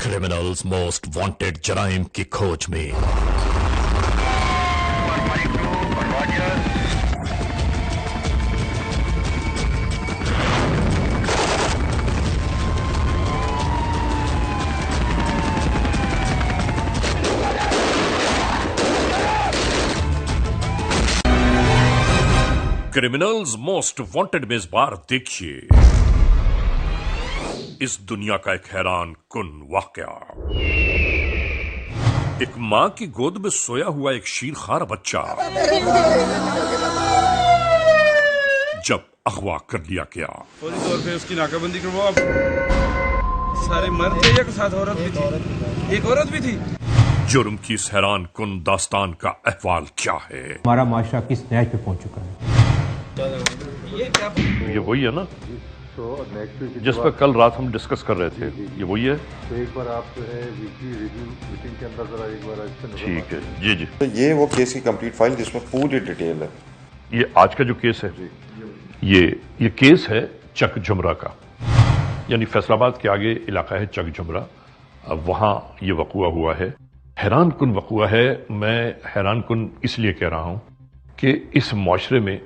Criminals most wanted जराइम की खोज में क्रिमिनल्स मोस्ट वांटेड में इस बार देखिए इस दुनिया का एक हैरान कुन वाकया। एक मां की गोद में सोया हुआ एक शीरखार बच्चा जब अगवा कर लिया गया। फौरी तौर पे उसकी नाकाबंदी करवाओ आप। सारे मर्द थे, एक साथ औरत भी थी, एक औरत भी थी। जुर्म की इस हैरान कुन दास्तान का अहवाल क्या है? हमारा माशरा किस नहज पे पहुंच चुका है? ये वही है ना जिस पर कल रात हम डिस्कस कर रहे थे? ये वही है। तो एक बार आप जो है वीकली रिव्यू मीटिंग के अंदर जरा एक बार इससे नजर ठीक है जी जी। तो ये वो केस की कंप्लीट फाइल जिसमें पूरी डिटेल है। ये आज का जो केस है ये केस है चक झुमरा का, यानी फैसलाबाद के आगे इलाका है चक झुमरा, वहां ये वकुआ हुआ है। हैरान कुन वकुआ है। मैं हैरान कुन इसलिए कह रहा हूं कि इस मुआशरे में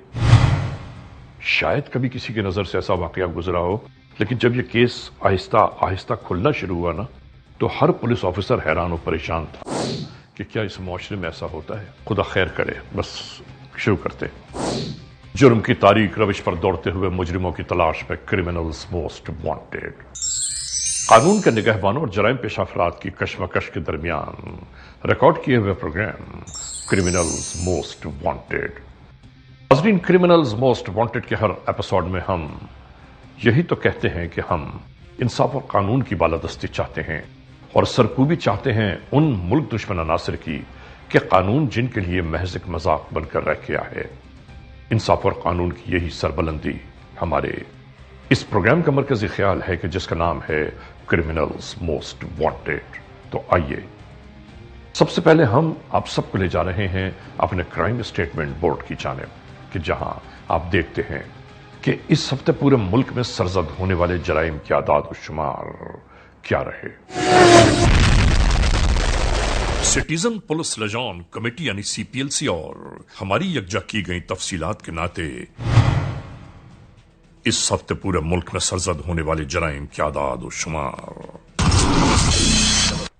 शायद कभी किसी की नजर से ऐसा वाकया गुजरा हो, लेकिन जब ये केस आहिस्ता आहिस्ता खुलना शुरू हुआ ना, तो हर पुलिस ऑफिसर हैरान और परेशान था कि क्या इस मुआशरे में ऐसा होता है। खुदा खैर करे। बस शुरू करते। जुर्म की तारीख रविश पर दौड़ते हुए मुजरिमों की तलाश में क्रिमिनल्स मोस्ट वांटेड। कानून के निगहबानों और जराइम पेशा अफराद की कशमकश के दरमियान रिकॉर्ड किए हुए प्रोग्राम क्रिमिनल्स मोस्ट वांटेड। नाज़रीन, क्रिमिनल्स मोस्ट वांटेड के हर एपिसोड में हम यही तो कहते हैं कि हम इंसाफ और कानून की बालादस्ती चाहते हैं और सरकूबी चाहते हैं उन मुल्क दुश्मन अनासर की कि कानून जिनके लिए महज एक मजाक बनकर रह गया है। इंसाफ और कानून की यही सरबलंदी हमारे इस प्रोग्राम का मरकजी ख्याल है कि जिसका नाम है क्रिमिनल्स मोस्ट वांटेड। तो आइए सबसे पहले हम आप सबको ले जा रहे हैं अपने क्राइम स्टेटमेंट बोर्ड की जानिब, कि जहां आप देखते हैं कि इस हफ्ते पूरे मुल्क में सरजद होने वाले जराइम की आदाद और शुमार क्या रहे। सिटीजन पुलिस लिजान कमेटी यानी सीपीएलसी और हमारी यकजा की गई तफसीलात के नाते इस हफ्ते पूरे मुल्क में सरजद होने वाले जराइम की आदाद और शुमार।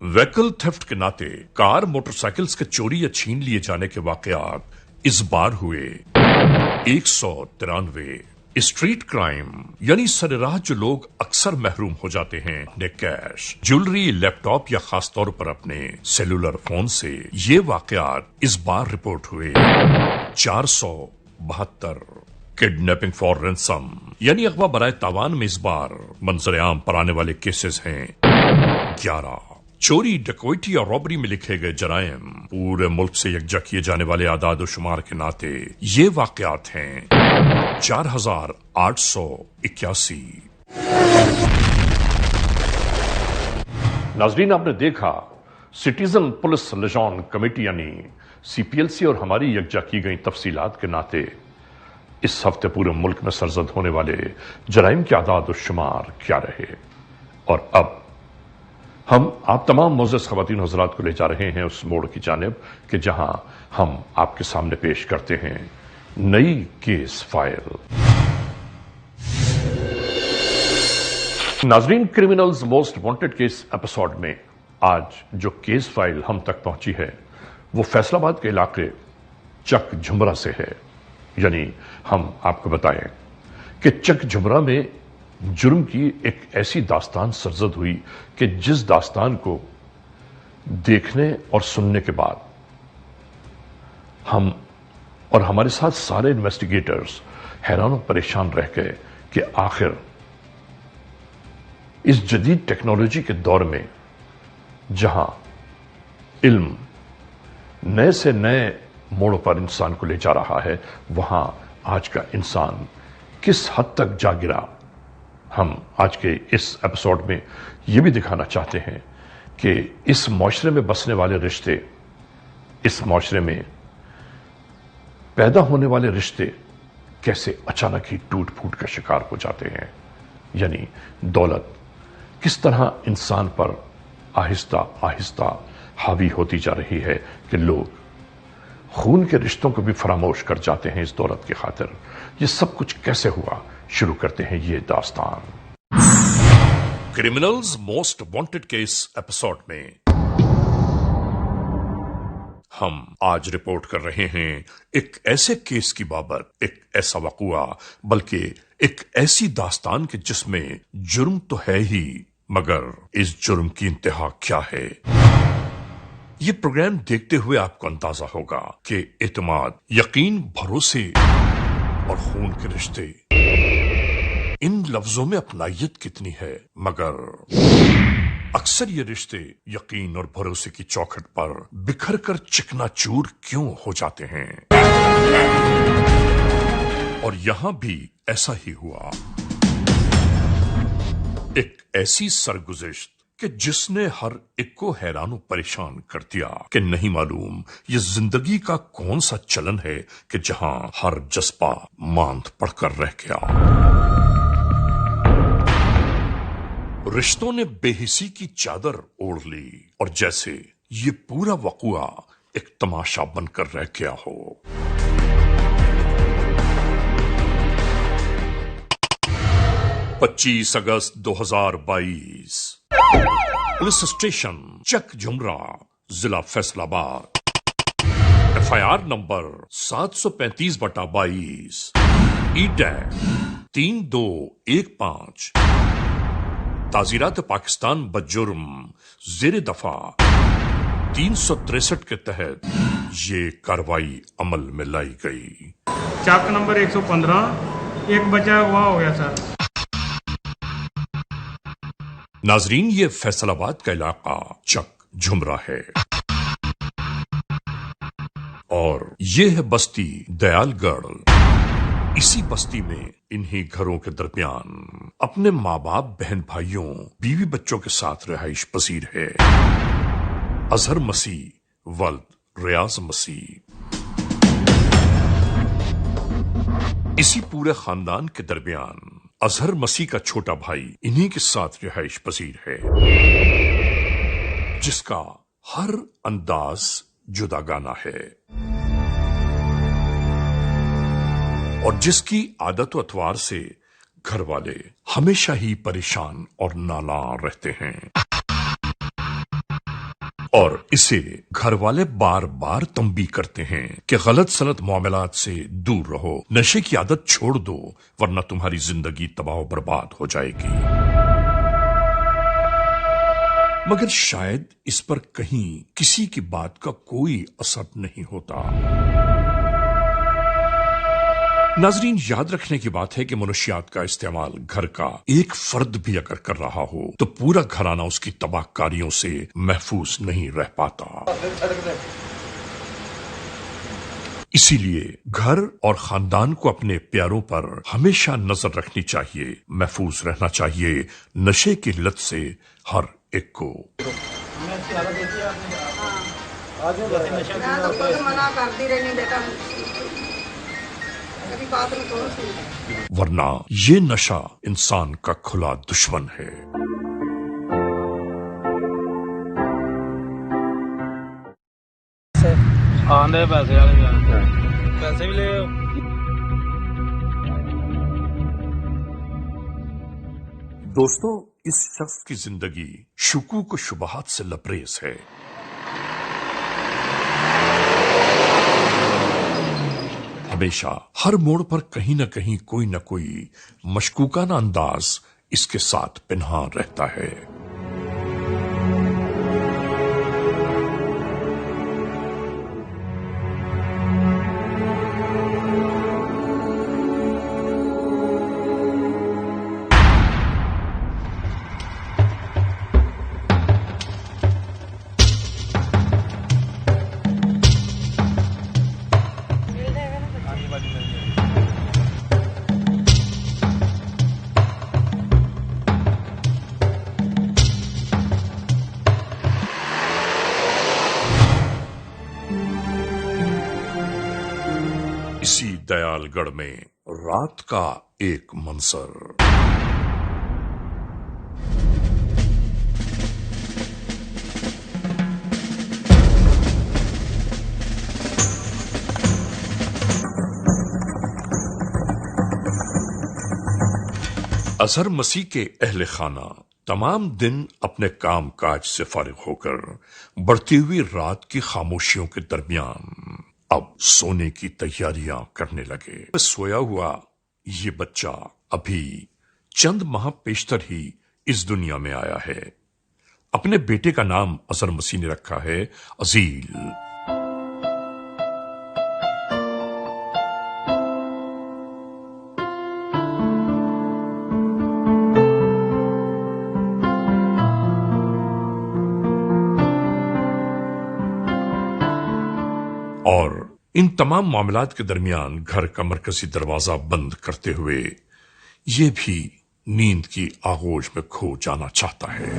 व्हीकल थेफ्ट के नाते कार मोटरसाइकिल्स के चोरी या छीन लिए जाने के वाकयात इस बार हुए 193। स्ट्रीट क्राइम यानी सरेराह जो लोग अक्सर महरूम हो जाते हैं अपने कैश, ज्वेलरी, लैपटॉप या खास तौर पर अपने सेलुलर फोन से, ये वाकयात इस बार रिपोर्ट हुए 472। किडनैपिंग फॉर रैंसम यानी अगवा बराए तावान में इस बार मंजर आम पर आने वाले केसेस हैं 11। चोरी, डकैती और रॉबरी में लिखे गए जराइम पूरे मुल्क से यकजा किए जाने वाले आदाद और शुमार के नाते ये वाकयात हैं 4881। नाजरीन, आपने देखा सिटीजन पुलिस लिजान कमेटी यानी सीपीएलसी और हमारी यकजा की गई तफसीलात के नाते इस हफ्ते पूरे मुल्क में सरजद होने वाले जराइम के आदाद और शुमार क्या रहे। और अब हम आप तमाम मोअज़्ज़ज़ ख़वातीन हज़रात को ले जा रहे हैं उस मोड़ की जानिब कि जहां हम आपके सामने पेश करते हैं नई केस फाइल। नाज़रीन, क्रिमिनल्स मोस्ट वांटेड के इस एपिसोड में आज जो केस फाइल हम तक पहुंची है वो फैसलाबाद के इलाके चक झुमरा से है। यानी हम आपको बताएं कि चक झुमरा में जुर्म की एक ऐसी दास्तान सरजद हुई कि जिस दास्तान को देखने और सुनने के बाद हम और हमारे साथ सारे इन्वेस्टिगेटर्स हैरान और परेशान रह गए कि आखिर इस जदीद टेक्नोलॉजी के दौर में जहां इल्म नए से नए मोड़ों पर इंसान को ले जा रहा है, वहां आज का इंसान किस हद तक जा गिरा। हम आज के इस एपिसोड में यह भी दिखाना चाहते हैं कि इस मुआशरे में बसने वाले रिश्ते, इस मुआशरे में पैदा होने वाले रिश्ते कैसे अचानक ही टूट फूट का शिकार हो जाते हैं। यानी दौलत किस तरह इंसान पर آہستہ آہستہ حاوی ہوتی جا رہی ہے کہ لوگ خون کے رشتوں کو بھی فراموش کر جاتے ہیں اس دولت کی خاطر. یہ سب کچھ کیسے ہوا؟ شروع کرتے ہیں یہ داستان. Criminals most wanted case episode میں ہم آج رپورٹ کر رہے ہیں ایک ایسے کیس کی بابت، ایک ایسا وقوعہ، بلکہ ایک ایسی داستان کہ جس میں جرم تو ہے ہی، مگر اس جرم کی انتہا کیا ہے. یہ پروگرام دیکھتے ہوئے آپ کو اندازہ ہوگا کہ اعتماد، یقین، بھروسے اور خون کے رشتے، ان لفظوں میں اپنائیت کتنی ہے، مگر اکثر یہ رشتے یقین اور بھروسے کی چوکھٹ پر بکھر کر چکنا چور کیوں ہو جاتے ہیں. اور یہاں بھی ایسا ہی ہوا. ایک ایسی سرگزشت کہ جس نے ہر ایک کو حیران و پریشان کر دیا کہ نہیں معلوم یہ زندگی کا کون سا چلن ہے کہ جہاں ہر جذبہ ماند پڑ کر رہ گیا. رشتوں نے بے حسی کی چادر اوڑھ لی اور جیسے یہ پورا وقوعہ ایک تماشا بن کر رہ گیا ہو. 25 اگست 2022 پولیس اسٹیشن چک جھمرا، ضلع فیصل آباد. FIR number 735/22 ای-ٹیگ 3215. تعزیرات پاکستان بجرم زیر دفعہ 363 کے تحت یہ کارروائی عمل میں لائی گئی. چک نمبر 115 ایک بچہ ہوا ہو گیا سر. ناظرین، یہ فیصل آباد کا علاقہ چک جھمرا ہے اور یہ ہے بستی دیال گڑھ. اسی بستی میں انہی گھروں کے درمیان اپنے ماں باپ، بہن بھائیوں، بیوی بچوں کے ساتھ رہائش پذیر ہے اظہر مسیح ولد ریاض مسیح. اسی پورے خاندان کے درمیان اظہر مسیح کا چھوٹا بھائی انہی کے ساتھ رہائش پذیر ہے جس کا ہر انداز جداگانہ ہے اور جس کی عادت و اطوار سے گھر والے ہمیشہ ہی پریشان اور نالاں رہتے ہیں اور اسے گھر والے بار بار تنبیہ کرتے ہیں کہ غلط سلط معاملات سے دور رہو، نشے کی عادت چھوڑ دو ورنہ تمہاری زندگی تباہ و برباد ہو جائے گی. مگر شاید اس پر کہیں کسی کی بات کا کوئی اثر نہیں ہوتا. ناظرین، یاد رکھنے کی بات ہے کہ منشیات کا استعمال گھر کا ایک فرد بھی اگر کر رہا ہو تو پورا گھرانہ اس کی تباہ کاریوں سے محفوظ نہیں رہ پاتا. اسی لیے گھر اور خاندان کو اپنے پیاروں پر ہمیشہ نظر رکھنی چاہیے، محفوظ رہنا چاہیے نشے کی لت سے ہر ایک کو. ورنہ یہ نشہ انسان کا کھلا دشمن ہے. آندے پیسے والے پیسے بھی لے. دوستو، اس شخص کی زندگی شکوک و شبہات سے لبریز ہے. ہمیشہ ہر موڑ پر کہیں نہ کہیں کوئی نہ کوئی مشکوکانہ انداز اس کے ساتھ پنہاں رہتا ہے. اسی دیال گڑھ میں رات کا ایک منظر. اظہر مسیح کے اہل خانہ تمام دن اپنے کام کاج سے فارغ ہو کر بڑھتی ہوئی رات کی خاموشیوں کے درمیان اب سونے کی تیاریاں کرنے لگے. سویا ہوا یہ بچہ ابھی چند ماہ پیشتر ہی اس دنیا میں آیا ہے. اپنے بیٹے کا نام اظہر مسیح نے رکھا ہے عزیل. اور ان تمام معاملات کے درمیان گھر کا مرکزی دروازہ بند کرتے ہوئے یہ بھی نیند کی آغوش میں کھو جانا چاہتا ہے.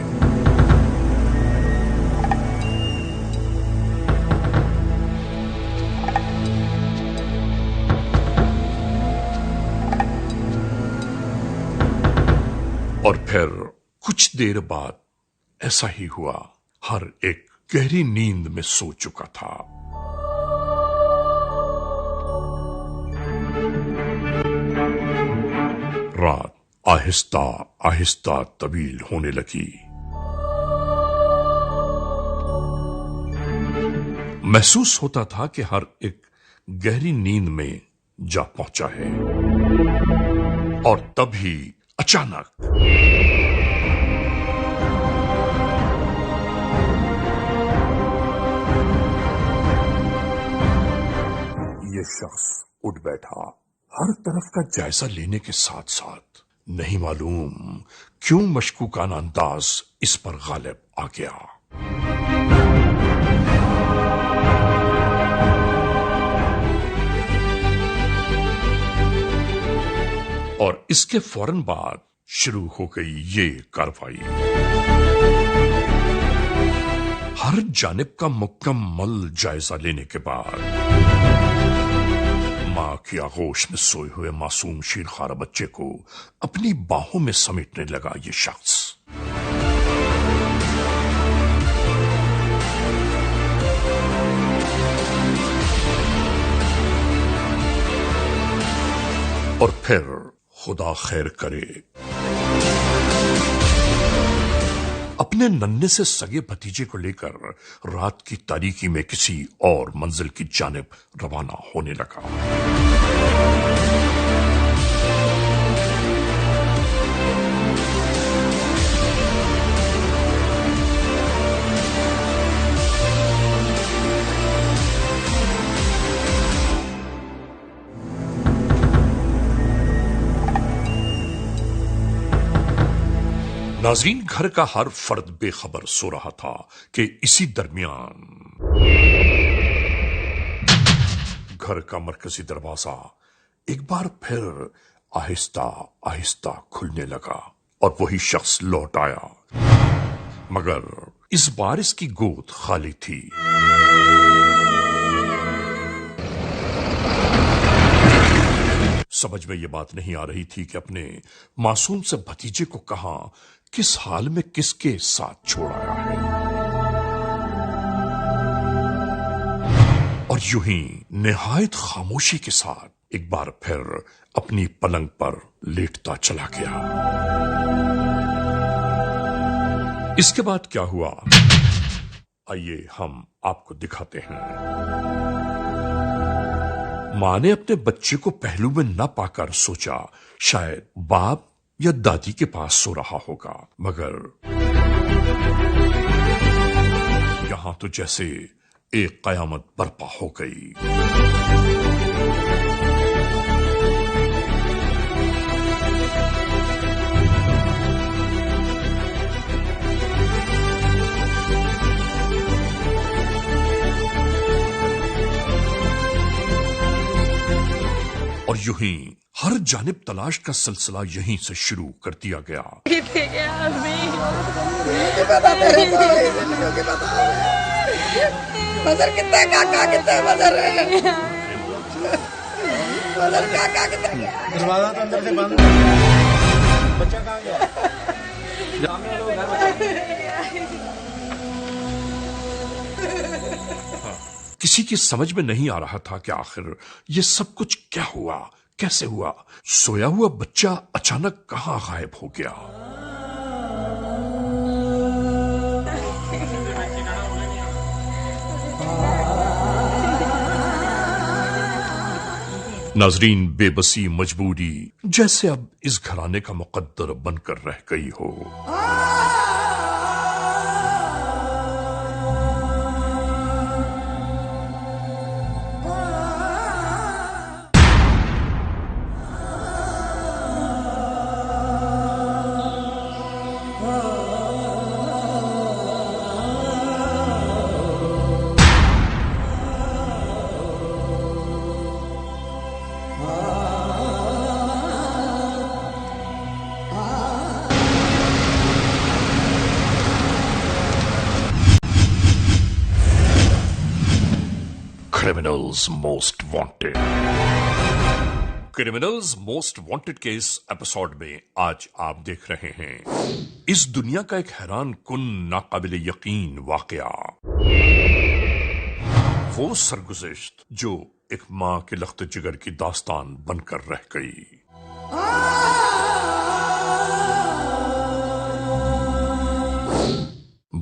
اور پھر کچھ دیر بعد ایسا ہی ہوا. ہر ایک گہری نیند میں سو چکا تھا. رات آہستہ آہستہ طویل ہونے لگی. محسوس ہوتا تھا کہ ہر ایک گہری نیند میں جا پہنچا ہے. اور تبھی اچانک یہ شخص اٹھ بیٹھا. ہر طرف کا جائزہ لینے کے ساتھ ساتھ نہیں معلوم کیوں مشکوکانہ انداز اس پر غالب آ گیا. اور اس کے فوراً بعد شروع ہو گئی یہ کارروائی. ہر جانب کا مکمل جائزہ لینے کے بعد ماں کی آغوش میں سوئے ہوئے معصوم شیرخوار بچے کو اپنی باہوں میں سمیٹنے لگا یہ شخص. اور پھر خدا خیر کرے اپنے ننھے سے سگے بھتیجے کو لے کر رات کی تاریکی میں کسی اور منزل کی جانب روانہ ہونے لگا. ناظرین، گھر کا ہر فرد بے خبر سو رہا تھا کہ اسی درمیان گھر کا مرکزی دروازہ ایک بار پھر آہستہ آہستہ کھلنے لگا اور وہی شخص لوٹ آیا، مگر اس بار اس کی گود خالی تھی. سمجھ میں یہ بات نہیں آ رہی تھی کہ اپنے معصوم سے بھتیجے کو کہاں، کس حال میں، کس کے ساتھ چھوڑ آیا ہے. اور یوں ہی نہایت خاموشی کے ساتھ ایک بار پھر اپنی پلنگ پر لیٹتا چلا گیا. اس کے بعد کیا ہوا آئیے ہم آپ کو دکھاتے ہیں. ماں نے اپنے بچے کو پہلو میں نہ پا کر سوچا شاید باپ یا دادی کے پاس سو رہا ہوگا، مگر یہاں تو جیسے ایک قیامت برپا ہو گئی. اور یوں ہی ہر جانب تلاش کا سلسلہ یہیں سے شروع کر دیا گیا. دروازہ تو اندر سے بند، بچہ کہاں گیا؟ کسی کی سمجھ میں نہیں آ رہا تھا کہ آخر یہ سب کچھ کیا ہوا، कैसे हुआ? सोया हुआ बच्चा अचानक कहां गायब हो गया? नाजरीन, बेबसी, मजबूरी जैसे अब इस घराने का मुकद्दर बनकर रह गई हो। Criminals most wanted. Criminals most wanted case episode में आज आप देख रहे हैं इस दुनिया का एक हैरान कुन नाकाबिले यकीन वाकया। वो सरगुज़िश्त जो एक मां के लख्त जिगर की दास्तान बनकर रह गई।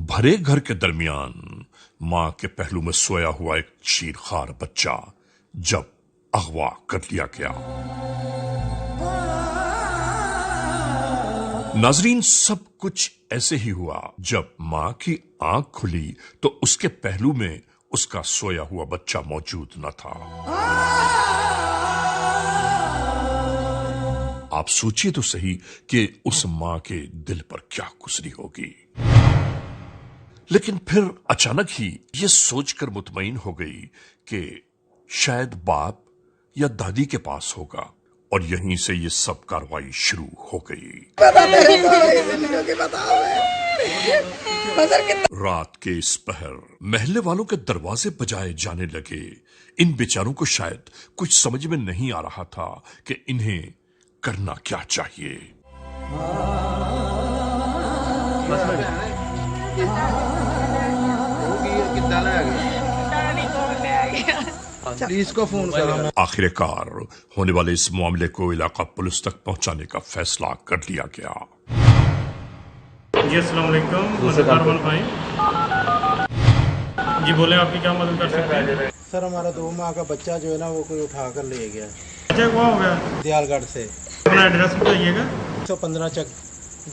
भरे घर के दरमियान मां के पहलू में सोया हुआ एक चीरखार बच्चा जब अगवा कर लिया गया। नाजरीन, सब कुछ ऐसे ही हुआ। जब मां की आंख खुली तो उसके पहलू में उसका सोया हुआ बच्चा मौजूद न था। आप सोचिए तो सही कि उस मां के दिल पर क्या गुजरी होगी। लेकिन फिर अचानक ही ये सोचकर मुतमईन हो गई कि शायद बाप या दादी के पास होगा, और यहीं से ये सब कार्रवाई शुरू हो गई। रात के इस पहर महल्ले वालों के दरवाजे बजाए जाने लगे। इन बेचारों को शायद कुछ समझ में नहीं आ रहा था कि इन्हें करना क्या चाहिए। पुलिस को फोन करो। आखिरकार होने वाले इस मामले को इलाका पुलिस तक पहुंचाने का फैसला कर लिया गया। जी अस्सलाम वालेकुम, मदद अरमान भाई जी, बोले आपकी क्या मदद कर सकते हैं? सर, हमारा 2 माह का बच्चा जो है ना वो कोई उठा कर ले गया। बच्चा हुआ हो गया? दयालगढ़ से। अपना एड्रेस बताइएगा। 115 चक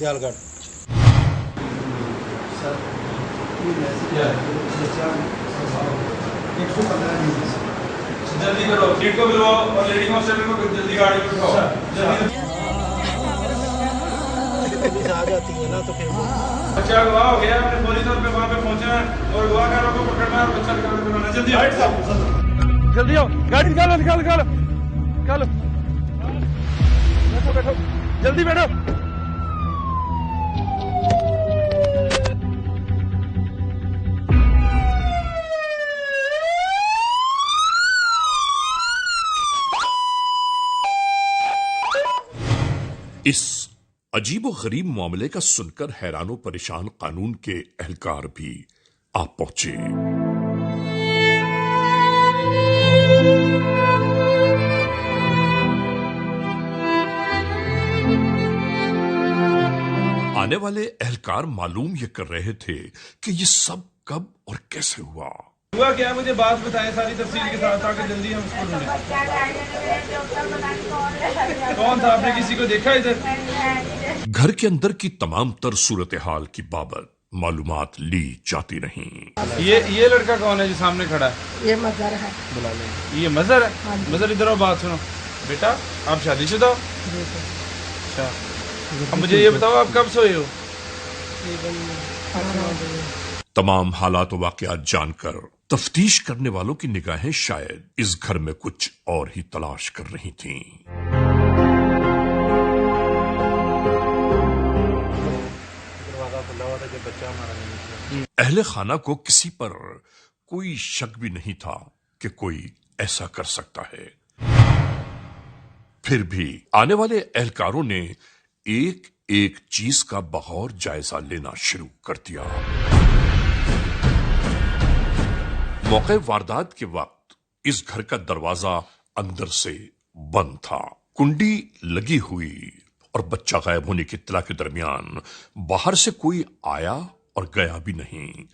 दयालगढ़। जल्दी करो, गेट को बुलवाओ और लेडी कांस्टेबल को जल्दी गाड़ी में उठाओ। जल्दी पुलिस आ जाती है ना तो फिर बच्चा अगवा हो गया, हमने फौरी तौर पे वहाँ पे पहुंचा है और अगवाकारों को पकड़ना है और बच्चा निकाल के लाना। जल्दी आओ, जल्दी आओ, गाड़ी निकालो निकालो निकालो निकालो, बैठो बैठो, जल्दी बैठो। इस अजीबो गरीब मामले का सुनकर हैरानो परेशान कानून के एहलकार भी आ पहुंचे। आने वाले एहलकार मालूम ये कर रहे थे कि ये सब कब और कैसे हुआ। हुआ क्या, मुझे बात बताएं सारी तफसील के साथ ताकि जल्दी हम उसको ढूंढें। कौन था, आपने किसी को देखा इधर? घर के अंदर की तमाम तर सूरत हाल की बाबत मालूमात ली जाती रहीं। ये लड़का कौन है जो सामने खड़ा है? ये मजहर है। बुला लें। ये मजहर है? मजहर इधर आओ, बात सुनो। बेटा, आप शादीशुदा हो? अच्छा, अब मुझे ये बताओ आप कब सोए हो? तमाम हालात व वाक़यात जानकर तफ्तीश करने वालों की निगाहें शायद इस घर में कुछ और ही तलाश कर रही थीं। अहले खाना को किसी पर कोई शक भी नहीं था कि कोई ऐसा कर सकता है। फिर भी आने वाले एहलकारों ने एक एक चीज का बगौर जायजा लेना शुरू कर दिया। मौके वारदात के वक्त इस घर का दरवाजा अंदर से बंद था। कुंडी लगी हुई और बच्चा गायब होने की इत्तला के दरमियान बाहर से कोई आया और गया भी नहीं।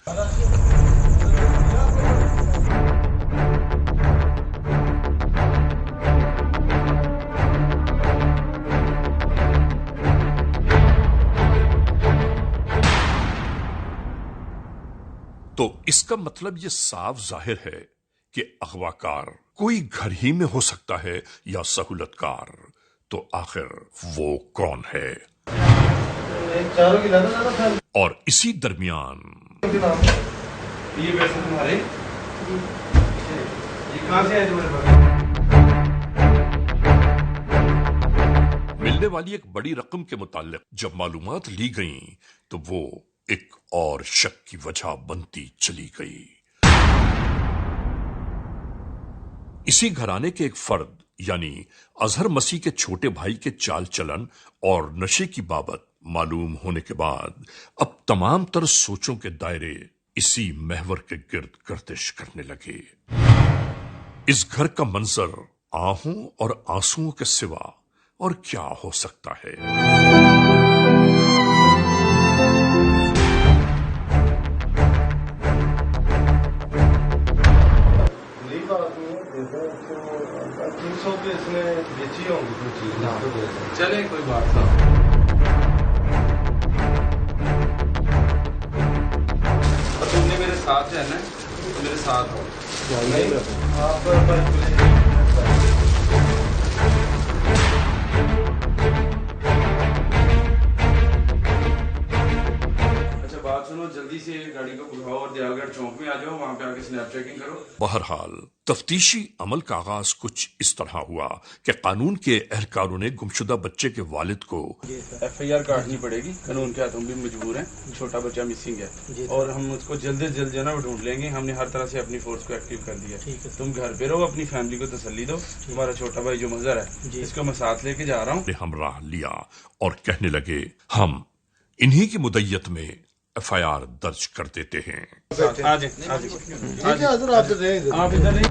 तो इसका मतलब ये साफ जाहिर है कि अगवाकार कोई घर ही में हो सकता है या सहूलतकार। तो आखिर वो कौन है? और इसी दरमियान ये पैसे तुम्हारे, ये कहां से आए तुम्हारे पास? मिलने वाली एक बड़ी रकम के मुताल्लिक जब मालूमात ली गईं तो वो एक और शक की वजह बनती चली गई। इसी घराने के एक फर्द यानी अजहर मसीह के छोटे भाई के चाल चलन और नशे की बाबत मालूम होने के बाद अब तमाम तर सोचों के दायरे इसी महवर के गिर्द गर्दिश करने लगे। इस घर का मंजर आहों और आंसुओं के सिवा और क्या हो सकता है? इसने बेची होंगी कुछ चीज। चले कोई बात नहीं। और तुमने मेरे साथ है ना, तो मेरे साथ हो अच्छा बात सुनो, जल्दी से गाड़ी को बुलाओ और दयालगढ़ चौक में आ जाओ, वहां पे आके स्नैप चेकिंग करो। बहरहाल तफ्तीशी अमल का आगाज कुछ इस तरह हुआ कि कानून के एहलकारों ने गुमशुदा बच्चे के वालिद को FIR काटनी पड़ेगी, कानून के हाथों भी मजबूर हैं, छोटा बच्चा मिसिंग है और हम उसको जल्द से जल्द जो है ढूंढ लेंगे। हमने हर तरह से अपनी फोर्स को एक्टिव कर दिया। तुम घर पे रहो, अपनी फैमिली को तसल्ली दो। तुम्हारा छोटा भाई जो मजहर है इसको मैं साथ लेके जा रहा हूँ। हमराह लिया और कहने लगे हम इन्हीं की मुद्दत में FIR दर्ज कर देते हैं। आप इधर नहीं।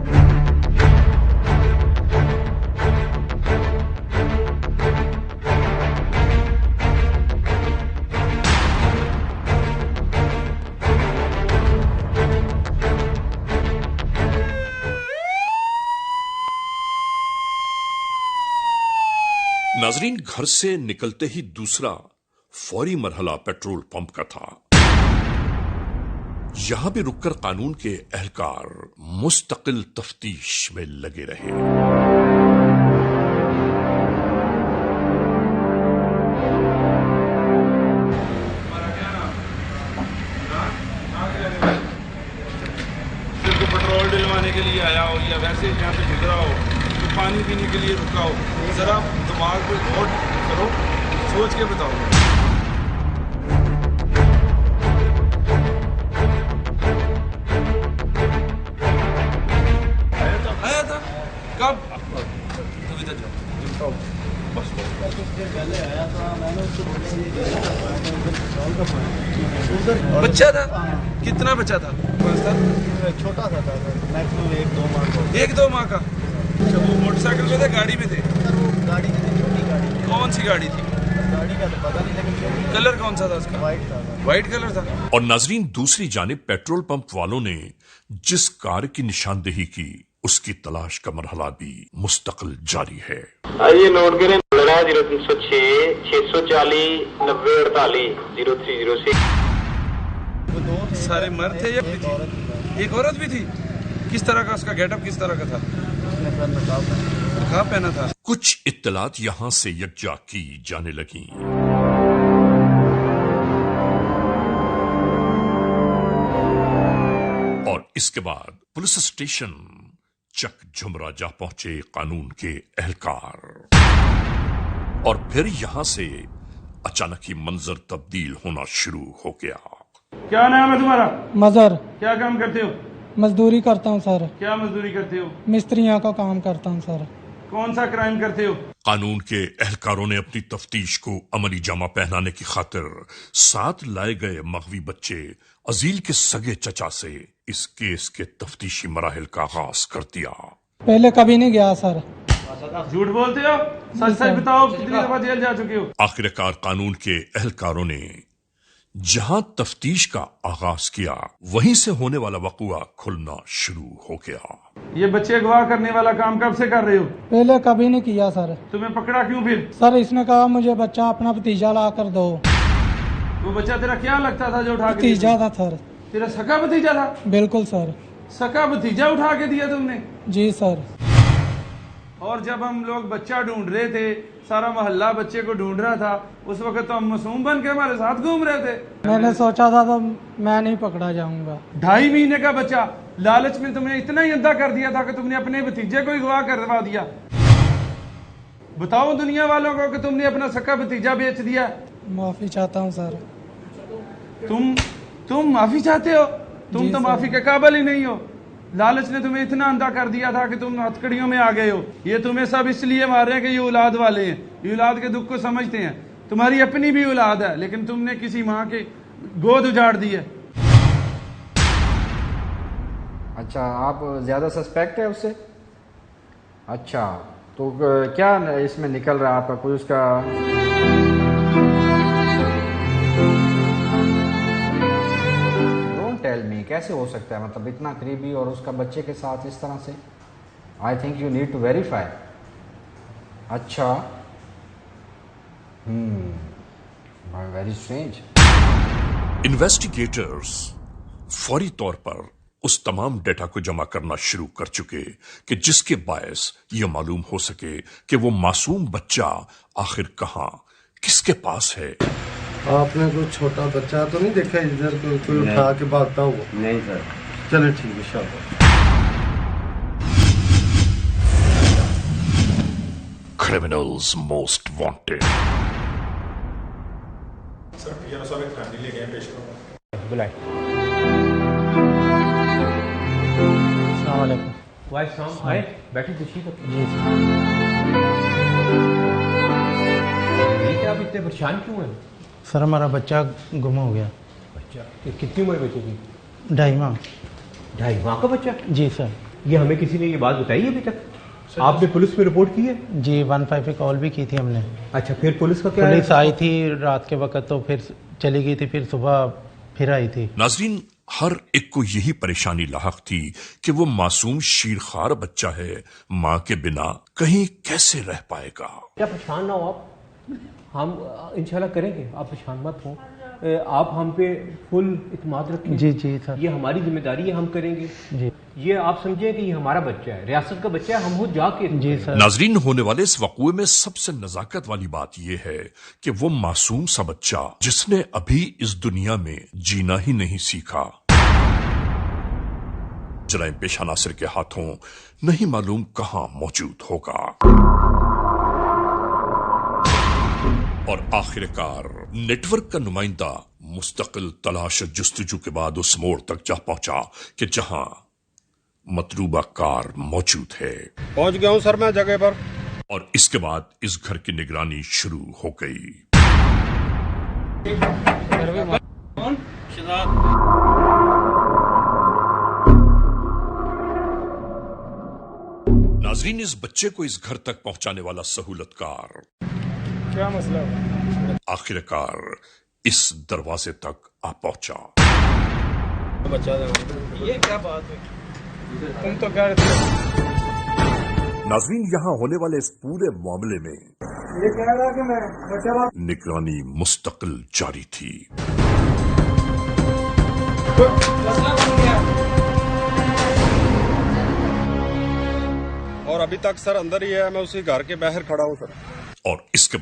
नाजरीन, घर से निकलते ही दूसरा फौरी मरहला पेट्रोल पंप का था। यहां भी रुककर कानून के एहलकार मुस्तकिल तफ्तीश में लगे रहे। सिर्फ पेट्रोल डलवाने के लिए आया हो या वैसे यहाँ पे गुजरा हो, तो पानी पीने के लिए रुका हो, जरा दिमाग को गौर करो, सोच के बताओ। आया था कब? तुम इधर जाओ, बस पहले आया था, मैंने उसको बच्चा था। कितना बच्चा था? छोटा सा था मैक्सिमम 1-2 माह का। 1-2 माह का। अच्छा, वो मोटरसाइकिल पे थे, गाड़ी में थे? सर वो गाड़ी में थी, छोटी गाड़ी थी। कौन सी गाड़ी थी? गाड़ी का तो पता नहीं, लेकिन कलर कौन सा था उसका? वाइट था। वाइट कलर था। और नाजरीन, दूसरी जानिब पेट्रोल पंप वालों ने जिस कार की निशानदेही की उसकी तलाश का मरहला भी मुस्तकिल जारी है। आइए नोट करें, 0306 640 90 48 0306। वो 2 थे, सारे मर्द थे या एक औरत थी। एक औरत भी थी? किस तरह का उसका गेटअप किस तरह का था? उसने सर नकाब पहना। नकाब पहना था। कुछ इत्तलात यहां से यकजा की जाने लगी। और इसके बाद पुलिस स्टेशन चक झुमरा जा पहुंचे कानून के एहलकार। और फिर यहां से अचानक ही मंजर तब्दील होना शुरू हो गया। क्या नाम है तुम्हारा? मजहर। क्या काम करते हो? मजदूरी करता हूँ सर। क्या मजदूरी करते हो? मिस्त्रियों का काम करता हूँ सर। कौन सा क्राइम करते हो? कानून के एहलकारों ने अपनी तफ्तीश को अमली जामा पहनाने की खातिर साथ लाए गए मगवी बच्चे अजील के सगे चचा से इस केस के तफ्तीशी मराहिल का आगाज कर दिया। पहले कभी नहीं गया सर। झूठ बोलते हो, सच सच बताओ कितनी दफा जेल जा चुके हो? आखिरकार कानून के एहलकारों ने जहां तफ्तीश का आगाज किया, वहीं से होने वाला वकुआ खुलना शुरू हो गया। ये बच्चे अगवा करने वाला काम कब से कर रहे हो? पहले कभी नहीं किया सर। तुम्हें पकड़ा क्यों फिर? सर इसने कहा मुझे बच्चा अपना भतीजा ला कर दो। वो बच्चा तेरा क्या लगता था जो उठा के भतीजा था सर। तेरा सका भतीजा था? बिल्कुल सर। सका भतीजा उठा के दिया तुमने? जी सर। और जब हम लोग बच्चा ढूंढ रहे थे, सारा मोहल्ला बच्चे को ढूंढ रहा था, उस वक्त तो हम मासूम बन के हमारे साथ घूम रहे थे। मैंने सोचा था तो मैं नहीं पकड़ा जाऊंगा। 2.5 महीने का बच्चा, लालच में तुमने इतना ही अंधा कर दिया था कि तुमने अपने भतीजे को ही गवाह करवा दिया। बताओ दुनिया वालों को कि तुमने अपना सका भतीजा बेच दिया। माफी चाहता हूँ सर। तुम माफी चाहते हो? तुम जी तो सर। माफी के काबिल ही नहीं हो। लालच ने तुम्हें इतना अंधा कर दिया था कि तुम हथकड़ियों में आ गए हो। ये तुम्हें सब इसलिए मार रहे हैं कि ये औलाद वाले हैं, ये औलाद के दुख को समझते हैं। तुम्हारी अपनी भी औलाद है, लेकिन तुमने किसी माँ के गोद उजाड़ दी है। अच्छा, आप ज्यादा सस्पेक्ट है उससे? अच्छा, तो क्या इसमें निकल रहा है आपका कोई उसका? डोंट टेल मी, कैसे हो सकता है, मतलब इतना करीबी और उसका बच्चे के साथ इस तरह से? I think you need to verify. अच्छा, वेरी स्ट्रेंज। इन्वेस्टिगेटर्स फौरी तौर पर उस तमाम डेटा को जमा करना शुरू कर चुके कि जिसके बायस यह मालूम हो सके कि वो मासूम बच्चा आखिर कहां, किसके पास है। आपने कोई छोटा बच्चा तो नहीं देखा इधर कोई उठा के भागता हुआ? नहीं सर। चलो ठीक है, शाबाश। Criminals most wanted. बैठे तशरीफ जी आप इतने परेशान क्यों हैं? सर हमारा बच्चा गुम हो गया। बच्चा कितनी उम्र बच्चे की? 2.5 माह। 2.5 माह का बच्चा? जी सर। ये हमें किसी ने ये बात बताई है अभी तक? आपने पुलिस में रिपोर्ट की है? जी 15 पे कॉल भी की थी हमने। अच्छा, फिर पुलिस का क्या? पुलिस आई थी रात के वक्त, तो फिर चली गई थी, फिर सुबह फिर आई थी। नाजरीन, हर एक को यही परेशानी लाहक थी कि वो मासूम शीरखार बच्चा है, माँ के बिना कहीं कैसे रह पाएगा। क्या परेशान ना हो आप, हम इंशाल्लाह करेंगे, आप परेशान मत हो। आप हम पे फुल इत्मीनान रखें। जी जी सर। ये हमारी जिम्मेदारी है, हम करेंगे जी। ये आप समझें कि ये हमारा बच्चा है, रियासत का बच्चा है, हम हो जाके। जी सर। नाजरीन, होने वाले इस वक़्वे में सबसे नजाकत वाली बात यह है कि वो मासूम सा बच्चा जिसने अभी इस दुनिया में जीना ही नहीं सीखा, जराइम पेशा नासिर के हाथों नहीं मालूम कहां मौजूद होगा। और आखिरकार नेटवर्क का नुमाइंदा मुस्तकिल तलाश जुस्तजू के बाद उस मोड़ तक जा पहुंचा कि जहां मतलूबा कार मौजूद है। पहुंच गया हूं सर मैं जगह पर। और इसके बाद इस घर की निगरानी शुरू हो गई। नाजरीन, इस बच्चे को इस घर तक पहुंचाने वाला सहूलतकार क्या मसला है? आखिरकार इस दरवाजे तक आ पहुंचा। ये क्या बात है? तुम तो कह रहे थे। नाजरीन, यहाँ होने वाले इस पूरे मामले में ये कह रहा कि मैं बच्चा निगरानी मुस्तकिल जारी थी। मसला बन गया। और अभी तक सर अंदर ही है, मैं उसी घर के बाहर खड़ा हूं सर। और इसके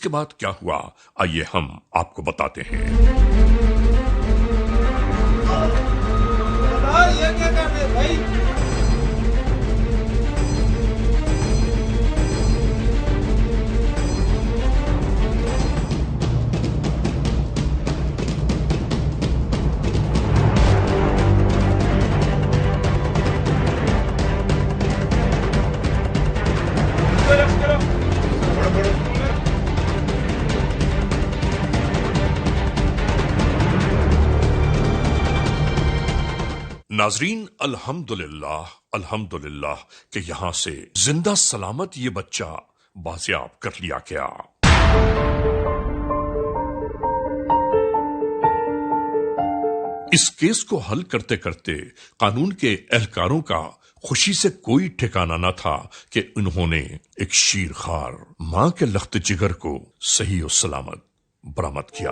बाद क्या हुआ, आइए हम आपको बताते हैं। ये क्या कर रहे भाई? नाजरीन, अल्हम्दुलिल्लाह الحمدللہ کہ یہاں سے زندہ سلامت یہ بچہ بازیاب کر لیا گیا۔ اس کیس کو حل کرتے کرتے قانون کے اہلکاروں کا خوشی سے کوئی ٹھکانہ نہ تھا کہ انہوں نے ایک شیرخوار ماں کے لخت جگر کو صحیح و سلامت برآمد کیا۔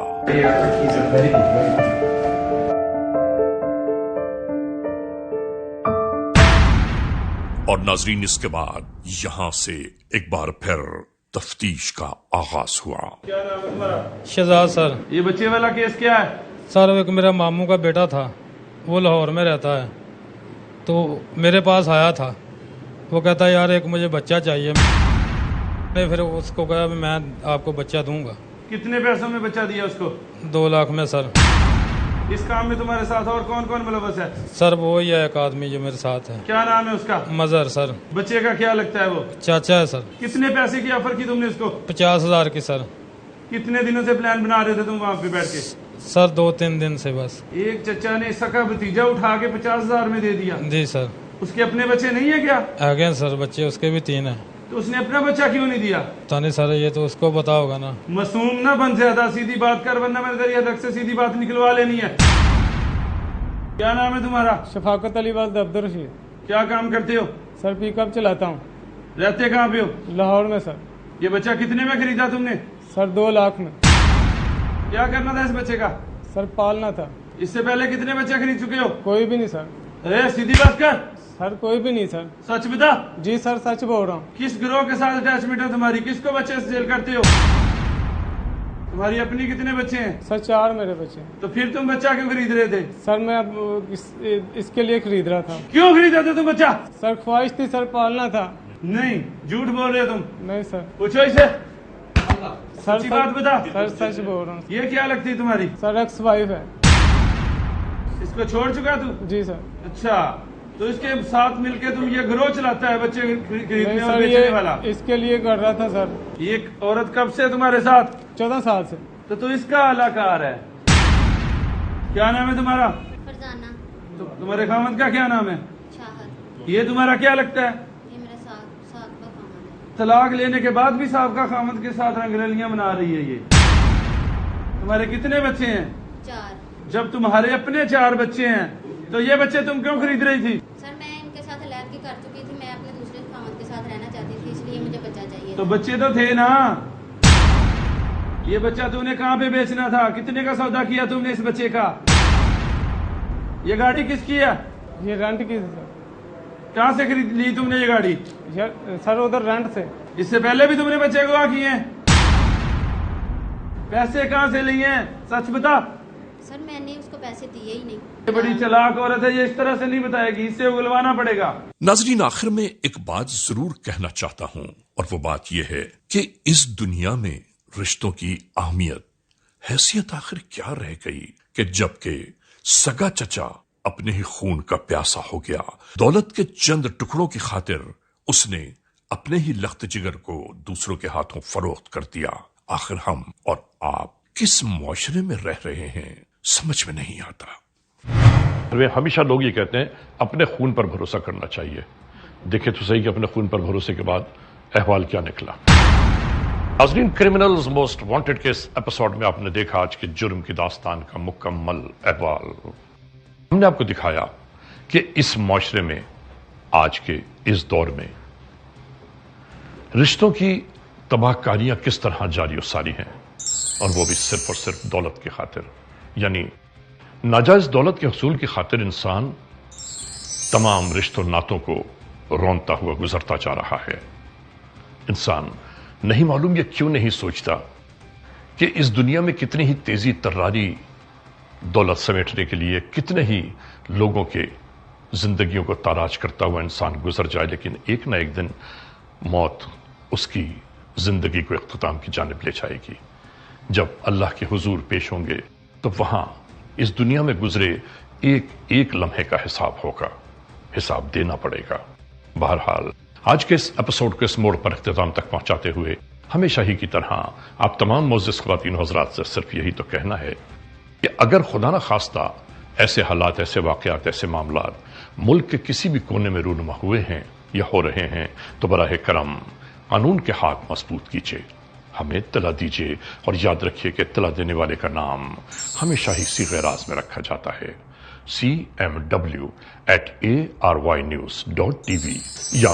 اور ناظرین، اس کے بعد یہاں سے ایک بار پھر تفتیش کا آغاز ہوا۔ کیا نام ہے تمہارا؟ شہزاد سر۔ یہ بچے والا کیس کیا ہے؟ سر ایک میرا ماموں کا بیٹا تھا، وہ لاہور میں رہتا ہے، تو میرے پاس آیا تھا، وہ کہتا ہے یار ایک مجھے بچہ چاہیے، میں پھر اس کو کہا میں آپ کو بچہ دوں گا۔ کتنے پیسوں میں بچہ دیا اس کو؟ 2 لاکھ میں سر۔ اس کام میں تمہارے ساتھ اور کون کون ملوث ہے؟ سر وہی ہے ایک آدمی جو میرے ساتھ ہے۔ کیا نام ہے اس کا؟ مظہر سر۔ بچے کا کیا لگتا ہے وہ؟ چاچا ہے سر۔ کتنے پیسے کی آفر کی تم نے اس کو؟ 50,000 کی سر۔ کتنے دنوں سے پلان بنا رہے تھے تم وہاں پہ بیٹھ کے؟ سر 2-3 دن سے بس۔ ایک چچا نے سکا بھتیجا اٹھا کے 50,000 میں دے دیا؟ جی سر۔ اس کے اپنے بچے نہیں ہے کیا؟ آگے سر بچے اس کے بھی 3 ہیں۔ تو اس نے اپنا بچہ کیوں نہیں دیا؟ پتہ نہیں سر، یہ تو اس کو پتا ہوگا نا۔ معصوم نہ بن زیادہ، سیدھی بات کر ورنہ میں تیری حد سے سیدھی بات نکلوا لینی ہے۔ کیا نام ہے تمہارا؟ شفاقت علی والد عبدالرشید۔ کیا کام کرتے ہو؟ سر پک اپ چلاتا ہوں۔ رہتے کہاں پہ ہو؟ لاہور میں سر۔ یہ بچہ کتنے میں خریدا تم نے؟ سر 2 لاکھ میں۔ کیا کرنا تھا اس بچے کا؟ سر پالنا تھا۔ اس سے پہلے کتنے بچے خرید چکے ہو؟ کوئی بھی نہیں سر۔ ارے سیدھی بات کر، سر کوئی بھی نہیں سر۔ سچ بتا۔ جی سر سچ بول رہا ہوں۔ کس گروہ کے ساتھ اٹیچمنٹ ہے تمہاری؟ کس کو بچے سے سیل کرتے ہو؟ تمہاری اپنی کتنے بچے ہیں؟ سر 4 میرے بچے۔ تو پھر تم بچہ کیوں خرید رہے تھے؟ سر میں اب اس کے لیے خرید رہا تھا۔ کیوں خریدا تھا تم بچہ؟ سر خواہش تھی سر، پالنا تھا۔ نہیں، جھوٹ بول رہے ہو تم۔ نہیں سر۔ پوچھو اسے، سر سچی بات بتا۔ سر سچ بول رہا ہوں۔ یہ کیا لگتی ہے تمہاری؟ سر ایکس وائف ہے۔ اس کو چھوڑ چکا تو؟ جی سر۔ اچھا، تو اس کے ساتھ مل کے تم یہ گروہ چلاتا ہے بچے خریدنے نہیں اور سر، بیچنے والا؟ یہ اس کے لیے کر رہا تھا سر۔ یہ عورت کب سے تمہارے ساتھ؟ 14 سال سے۔ تو اس کا علاقار ہے۔ کیا نام ہے تمہارا؟ فرزانہ۔ تو تمہارے خامد کا کیا نام ہے؟ چاہت۔ یہ تمہارا کیا لگتا ہے؟ یہ میرا سابقہ خامد ہے۔ طلاق لینے کے بعد بھی سابقہ خامد کے ساتھ رنگریلیاں منا رہی ہے یہ۔ تمہارے کتنے بچے ہیں؟ 4۔ جب تمہارے اپنے 4 بچے ہیں تو یہ بچے تم کیوں خرید رہی تھی؟ سر میں ان کے ساتھ علیحدگی کر چکی تھی، میں اپنے دوسرے خامد کے ساتھ رہنا چاہتی تھی، اس لیے مجھے بچہ چاہیے تو تھا۔ بچے تو تھے نا۔ یہ بچہ تم نے کہاں پہ بیچنا تھا؟ کتنے کا سودا کیا تم نے اس بچے کا؟ یہ گاڑی کس کی ہے؟ یہ رینٹ کی تھی سر۔ کہاں سے خرید لی تم نے یہ گاڑی؟ سر ادھر رینٹ سے۔ اس سے پہلے بھی تم نے بچے گواہ کیے ہیں؟ پیسے کہاں سے لیے ہیں؟ سچ بتا۔ سر میں نے اس کو پیسے دیے ہی نہیں۔ یہ بڑی چلاک عورت ہے، یہ اس طرح سے نہیں بتائے گی، اس سے اگلوانا پڑے گا۔ ناظرین، آخر میں ایک بات ضرور کہنا چاہتا ہوں، اور وہ بات یہ ہے کہ اس دنیا میں رشتوں کی اہمیت، حیثیت آخر کیا رہ گئی کہ جبکہ سگا چچا اپنے ہی خون کا پیاسا ہو گیا، دولت کے چند ٹکڑوں کی خاطر اس نے اپنے ہی لخت جگر کو دوسروں کے ہاتھوں فروخت کر دیا۔ آخر ہم اور آپ کس معاشرے میں رہ رہے ہیں سمجھ میں نہیں آتا۔ ہمیشہ لوگ یہ کہتے ہیں اپنے خون پر بھروسہ کرنا چاہیے۔ دیکھیں تو صحیح کہ اپنے خون پر بھروسے کے بعد احوال کیا نکلا۔ ناظرین، criminals most wanted case episode میں آپ نے دیکھا آج کے جرم کی داستان کا مکمل احوال۔ ہم نے آپ کو دکھایا کہ اس معاشرے میں آج کے اس دور میں رشتوں کی تباہ کاریاں کس طرح جاری و ساری ہیں، اور وہ بھی صرف اور صرف دولت کی خاطر، یعنی ناجائز دولت کے حصول کی خاطر انسان تمام رشتوں ناتوں کو رونتا ہوا گزرتا جا رہا ہے۔ انسان نہیں معلوم یہ کیوں نہیں سوچتا کہ اس دنیا میں کتنی ہی تیزی تراری دولت سمیٹنے کے لیے کتنے ہی لوگوں کے زندگیوں کو تاراج کرتا ہوا انسان گزر جائے، لیکن ایک نہ ایک دن موت اس کی زندگی کو اختتام کی جانب لے جائے گی۔ جب اللہ کے حضور پیش ہوں گے تو وہاں اس دنیا میں گزرے ایک ایک لمحے کا حساب ہوگا، حساب دینا پڑے گا۔ بہرحال آج کے اس ایپیسوڈ کو اس موڑ پر اختتام تک پہنچاتے ہوئے ہمیشہ ہی کی طرح آپ تمام معزز خواتین و حضرات سے صرف یہی تو کہنا ہے کہ اگر خدا نہ خواستہ ایسے حالات، ایسے واقعات، ایسے معاملات ملک کے کسی بھی کونے میں رونما ہوئے ہیں یا ہو رہے ہیں تو براہ کرم قانون کے ہاتھ مضبوط کیجیے، ہمیں اطلاع دیجیے، اور یاد رکھیے کہ اطلاع دینے والے کا نام ہمیشہ ہی صیغہ راز میں رکھا جاتا ہے، cmw@arYnews.tv یا